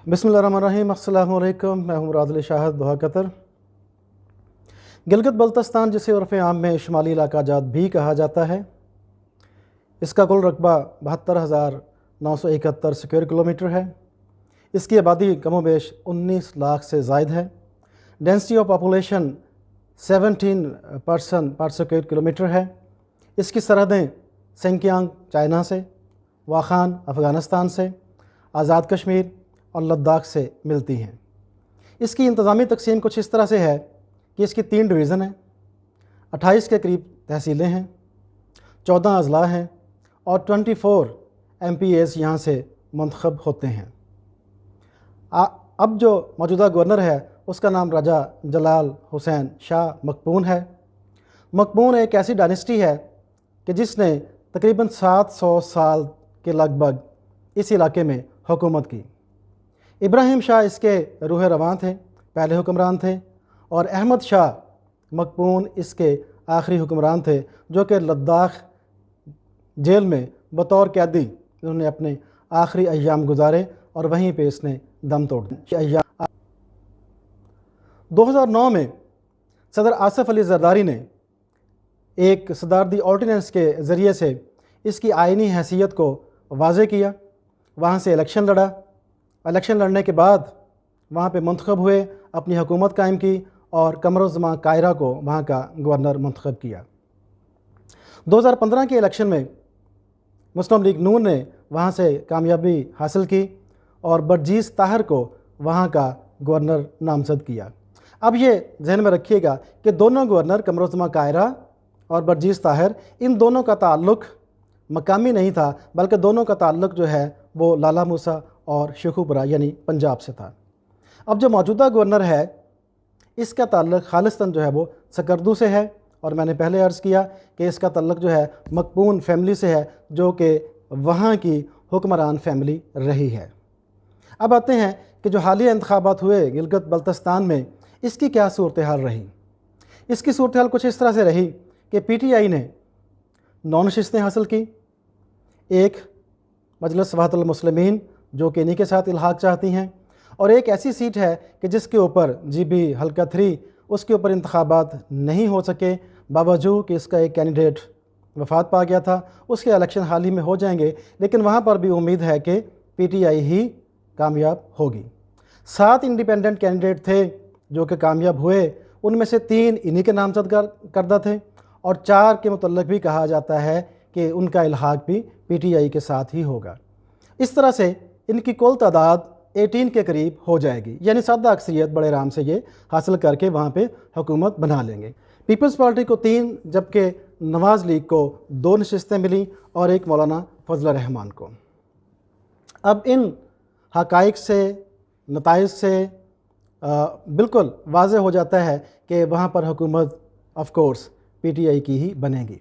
बिस्मिल्लाहिर्रहमानिर्रहीम। अस्सलामु अलैकुम। मैं हूं मुराद अली शाहद, दोहा कतर। गिलगित बल्तिस्तान, जिसे उर्फ़ आम में शुमाली इलाका जात भी कहा जाता है, इसका कुल रकबा 72,971 स्क्वायर किलोमीटर है। इसकी आबादी कमोबेश 19 लाख से ज़ायद है। डेंसिटी ऑफ पॉपुलेशन 17 पर्सन पर स्क्वायर किलोमीटर है। इसकी सरहदें सिंकियांग चाइना से, वाखान अफ़गानिस्तान से, आज़ाद कश्मीर और लद्दाख से मिलती हैं। इसकी इंतज़ामी तकसीम कुछ इस तरह से है कि इसकी 3 डिवीज़न हैं, 28 के करीब तहसीलें हैं, 14 अज़ला हैं और 24 MPAs यहाँ से मुंतखब होते हैं। अब जो मौजूदा गवर्नर है उसका नाम राजा जलाल हुसैन शाह मकबून है। मकबून एक ऐसी डायनेस्टी है कि जिसने तकरीबन 700 साल के लगभग इस इलाके में हुकूमत की। इब्राहिम शाह इसके रूह रवां थे, पहले हुक्मरान थे, और अहमद शाह मकबून इसके आखिरी हुक्मरान थे, जो कि लद्दाख जेल में बतौर कैदी उन्होंने अपने आखिरी अय्याम गुजारे और वहीं पे इसने दम तोड़ दिया। 2009 में सदर आसिफ अली जरदारी ने एक सदारती ऑर्डिनेंस के ज़रिए से इसकी आइनी हैसियत को वाज़े किया। वहाँ से इलेक्शन लड़ा। इलेक्शन लड़ने के बाद वहाँ पे मुंतखब हुए, अपनी हुकूमत कायम की और कमरुज़्ज़मा कायरा को वहाँ का गवर्नर मुंतखब किया। 2015 के इलेक्शन में मुस्लिम लीग नून ने वहाँ से कामयाबी हासिल की और बर्जीस ताहिर को वहाँ का गवर्नर नामज़द किया। अब ये जहन में रखिएगा कि दोनों गवर्नर कमरुज़्ज़मा कायरा और बर्जीस ताहिर, इन दोनों का ताल्लुक़ मकामी नहीं था, बल्कि दोनों का ताल्लुक़ जो है वो लाला मूसा और शेखुपुरा यानी पंजाब से था। अब जो मौजूदा गवर्नर है इसका ताल्लुक़ खालिस्तान जो है वो सकरदू से है, और मैंने पहले अर्ज़ किया कि इसका ताल्लुक़ जो है मकबून फैमिली से है, जो कि वहाँ की हुक्मरान फैमिली रही है। अब आते हैं कि जो हालिया इंतखाबात हुए गिलगित बल्तिस्तान में, इसकी क्या सूरत हाल रही। इसकी सूरत हाल कुछ इस तरह से रही कि PTI ने 9 नशिस्तें हासिल की। एक मजलिस वहातुल मुस्लिमीन जो कि इन्हीं के साथ इल्हाक चाहती हैं, और एक ऐसी सीट है कि जिसके ऊपर GB हल्का 3 उसके ऊपर इंतखाबात नहीं हो सके, बावजूद कि इसका एक कैंडिडेट वफ़ात पा गया था। उसके इलेक्शन हाल ही में हो जाएंगे, लेकिन वहाँ पर भी उम्मीद है कि PTI ही कामयाब होगी। 7 इंडिपेंडेंट कैंडिडेट थे जो कि कामयाब हुए, उनमें से 3 इन्हीं के नामज़द करदा थे और 4 के मुतल्लिक़ भी कहा जाता है कि उनका इल्हाक भी PTI के साथ ही होगा। इस तरह से इनकी कुल तादाद 18 के करीब हो जाएगी, यानी सादा अक्सरियत बड़े आराम से ये हासिल करके वहाँ पे हुकूमत बना लेंगे। पीपल्स पार्टी को 3 जबकि नवाज़ लीग को 2 नशिस्तें मिली और एक मौलाना फजल रहमान को। अब इन हक़ाइक़ से, नताइज से बिल्कुल वाज़े हो जाता है कि वहाँ पर हुकूमत ऑफ कोर्स PTI की ही बनेगी।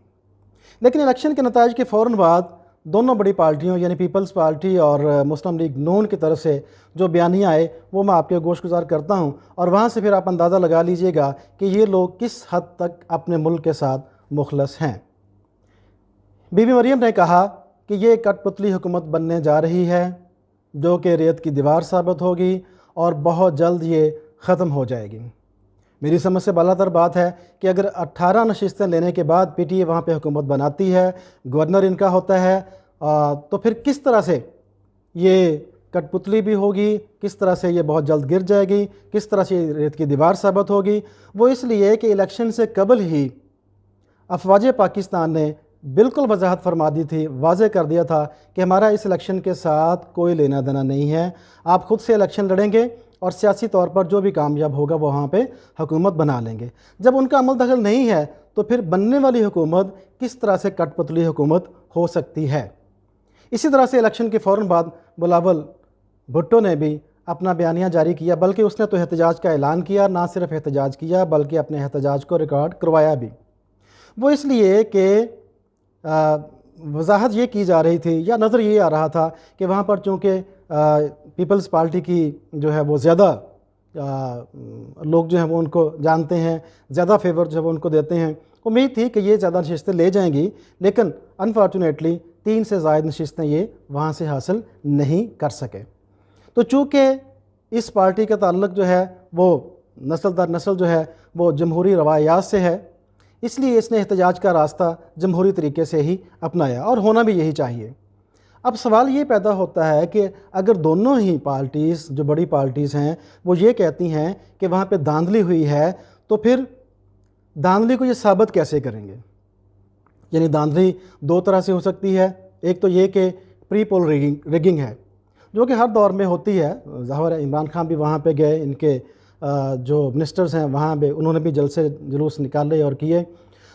लेकिन इलेक्शन के नताइज के फ़ौरन बाद दोनों बड़ी पार्टियों यानी पीपल्स पार्टी और मुस्लिम लीग नून की तरफ से जो बयानियाँ आए वो मैं आपके गोशगुजार करता हूँ, और वहाँ से फिर आप अंदाज़ा लगा लीजिएगा कि ये लोग किस हद तक अपने मुल्क के साथ मुखलस हैं। बीबी मरियम ने कहा कि ये कठपुतली हुकूमत बनने जा रही है, जो कि रेत की दीवार साबित होगी और बहुत जल्द ये ख़त्म हो जाएगी। मेरी समझ से बालातर बात है कि अगर 18 नशिस्तें लेने के बाद PTI वहाँ पे हुकूमत बनाती है, गवर्नर इनका होता है, तो फिर किस तरह से ये कठपुतली भी होगी, किस तरह से ये बहुत जल्द गिर जाएगी, किस तरह से रेत की दीवार साबित होगी। वो इसलिए कि इलेक्शन से कबल ही अफवाज पाकिस्तान ने बिल्कुल वजाहत फरमा दी थी, वाज़े कर दिया था कि हमारा इस इलेक्शन के साथ कोई लेना देना नहीं है, आप खुद से इलेक्शन लड़ेंगे और सियासी तौर पर जो भी कामयाब होगा वो वहाँ पे हुकूमत बना लेंगे। जब उनका अमल दखल नहीं है तो फिर बनने वाली हुकूमत किस तरह से कठपुतली हुकूमत हो सकती है। इसी तरह से इलेक्शन के फ़ौरन बाद बिलावल भुट्टो ने भी अपना बयानिया जारी किया, बल्कि उसने तो एहतजाज का ऐलान किया, ना सिर्फ एहतजाज किया बल्कि अपने एहतजाज को रिकॉर्ड करवाया भी। वो इसलिए कि वजाहत ये की जा रही थी या नज़र ये आ रहा था कि वहाँ पर चूँकि पीपल्स पार्टी की जो है वो ज़्यादा लोग जो हैं वो उनको जानते हैं, ज़्यादा फेवर जो है वो उनको देते हैं, उम्मीद थी कि ये ज़्यादा नशिस्तें ले जाएंगी, लेकिन अनफॉर्चुनेटली 3 से ज़ायद नशिस्तें ये वहाँ से हासिल नहीं कर सके। तो चूँकि इस पार्टी का ताल्लुक़ जो है वो नस्ल दर नस्ल जो है वो जमहूरी रवायात से है, इसलिए इसने एहतजाज का रास्ता जमहूरी तरीके से ही अपनाया और होना भी यही चाहिए। अब सवाल ये पैदा होता है कि अगर दोनों ही पार्टीज़ जो बड़ी पार्टीज़ हैं वो ये कहती हैं कि वहाँ पे धांधली हुई है, तो फिर धांधली को ये साबित कैसे करेंगे? यानी धांधली दो तरह से हो सकती है। एक तो ये कि प्री पोल रिगिंग है, जो कि हर दौर में होती है। ज़ाहिर है इमरान खान भी वहाँ पे गए, इनके जो मिनिस्टर्स हैं वहाँ पे उन्होंने भी जलसे जुलूस निकाले और किए।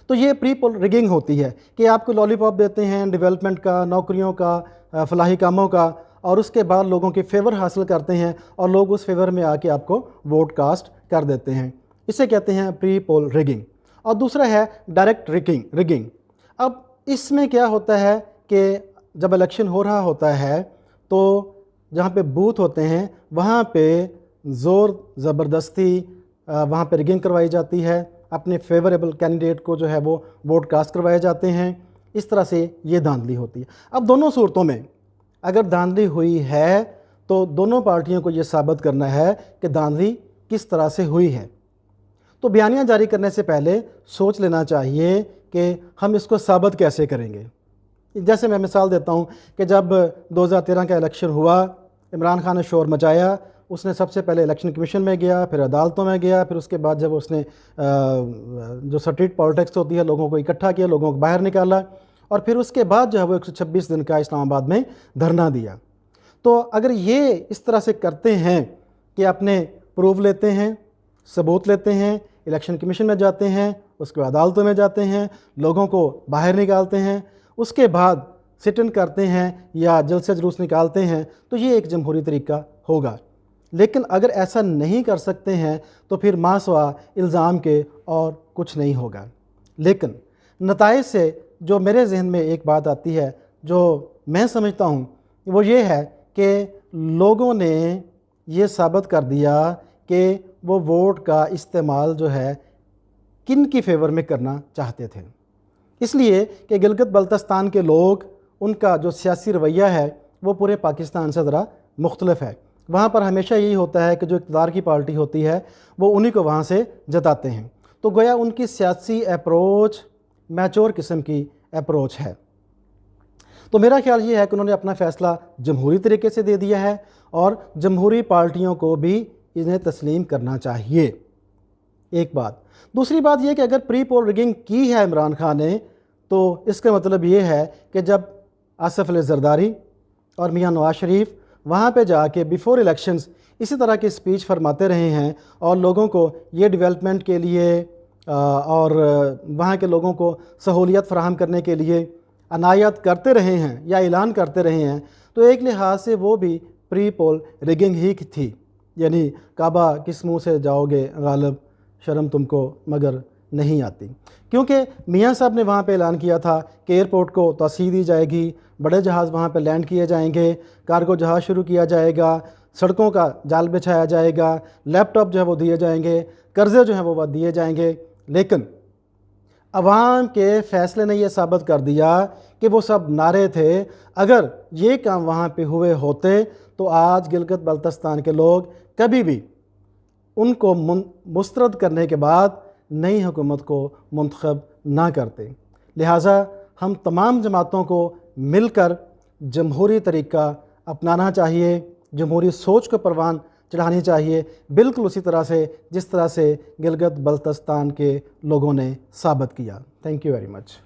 तो ये प्री पोल रिगिंग होती है कि आपको लॉलीपॉप देते हैं डेवलपमेंट का, नौकरियों का, फलाही कामों का, और उसके बाद लोगों के फेवर हासिल करते हैं और लोग उस फेवर में आके आपको वोट कास्ट कर देते हैं। इसे कहते हैं प्री पोल रिगिंग। और दूसरा है डायरेक्ट रिगिंग। अब इसमें क्या होता है कि जब इलेक्शन हो रहा होता है तो जहाँ पे बूथ होते हैं वहाँ पे ज़ोर ज़बरदस्ती वहाँ पे रिगिंग करवाई जाती है, अपने फेवरेबल कैंडिडेट को जो है वो वोट कास्ट करवाए जाते हैं। इस तरह से ये धांधली होती है। अब दोनों सूरतों में अगर धांधली हुई है तो दोनों पार्टियों को ये साबित करना है कि धांधली किस तरह से हुई है। तो बयानिया जारी करने से पहले सोच लेना चाहिए कि हम इसको साबित कैसे करेंगे। जैसे मैं मिसाल देता हूँ कि जब 2013 का इलेक्शन हुआ, इमरान खान ने शोर मचाया। उसने सबसे पहले इलेक्शन कमीशन में गया, फिर अदालतों में गया, फिर उसके बाद जब उसने जो स्ट्रीट पॉलिटिक्स होती है लोगों को इकट्ठा किया, लोगों को बाहर निकाला, और फिर उसके बाद जो है वो 126 दिन का इस्लामाबाद में धरना दिया। तो अगर ये इस तरह से करते हैं कि अपने प्रूफ लेते हैं, सबूत लेते हैं, इलेक्शन कमीशन में जाते हैं, उसके बाद अदालतों में जाते हैं, लोगों को बाहर निकालते हैं, उसके बाद सिट इन करते हैं या जलसे जुलूस निकालते हैं, तो ये एक जमहूरी तरीका होगा। लेकिन अगर ऐसा नहीं कर सकते हैं तो फिर मासवा इल्ज़ाम के और कुछ नहीं होगा। लेकिन नताइज से जो मेरे जहन में एक बात आती है, जो मैं समझता हूँ, वो ये है कि लोगों ने ये साबित कर दिया कि वो वोट का इस्तेमाल जो है किन की फेवर में करना चाहते थे। इसलिए कि गिलगित बल्तिस्तान के लोग, उनका जो सियासी रवैया है वो पूरे पाकिस्तान से ज़रा मुख्तलिफ है। वहाँ पर हमेशा यही होता है कि जो इक़्तिदार की पार्टी होती है वो उन्हीं को वहाँ से जताते हैं। तो गोया उनकी सियासी अप्रोच मैच्योर किस्म की अप्रोच है। तो मेरा ख्याल ये है कि उन्होंने अपना फ़ैसला जमहूरी तरीके से दे दिया है और जमहूरी पार्टियों को भी इन्हें तस्लीम करना चाहिए। एक बात। दूसरी बात यह कि अगर प्री पोल रिगिंग की है इमरान खान ने, तो इसका मतलब ये है कि जब आसिफ अली ज़रदारी और मियां नवाज शरीफ वहाँ पे जाके बिफ़ोर इलेक्शंस इसी तरह की स्पीच फरमाते रहे हैं और लोगों को ये डेवलपमेंट के लिए और वहाँ के लोगों को सहूलियत फ़राहम करने के लिए अनायत करते रहे हैं या ऐलान करते रहे हैं, तो एक लिहाज से वो भी प्री पोल रिगिंग ही थी। यानी काबा किस मुँह से जाओगे गालिब, शर्म तुमको मगर नहीं आती। क्योंकि मियां साहब ने वहाँ पे ऐलान किया था कि एयरपोर्ट को तोसी दी जाएगी, बड़े जहाज़ वहाँ पे लैंड किए जाएंगे, कार्गो जहाज़ शुरू किया जाएगा, सड़कों का जाल बिछाया जाएगा, लैपटॉप जो है वो दिए जाएंगे, कर्ज़े जो हैं वो दिए जाएंगे। लेकिन अवाम के फ़ैसले ने यह साबित कर दिया कि वो सब नारे थे। अगर ये काम वहाँ पे हुए होते तो आज गिलगित बल्तिस्तान के लोग कभी भी उनको मुस्तरद करने के बाद नई हुकूमत को मुंतखब ना करते। लिहाजा हम तमाम जमातों को मिलकर जमहूरी तरीका अपनाना चाहिए, जमहूरी सोच को परवान चढ़ानी चाहिए, बिल्कुल उसी तरह से जिस तरह से गिलगित बल्तिस्तान के लोगों ने साबित किया। Thank you very much.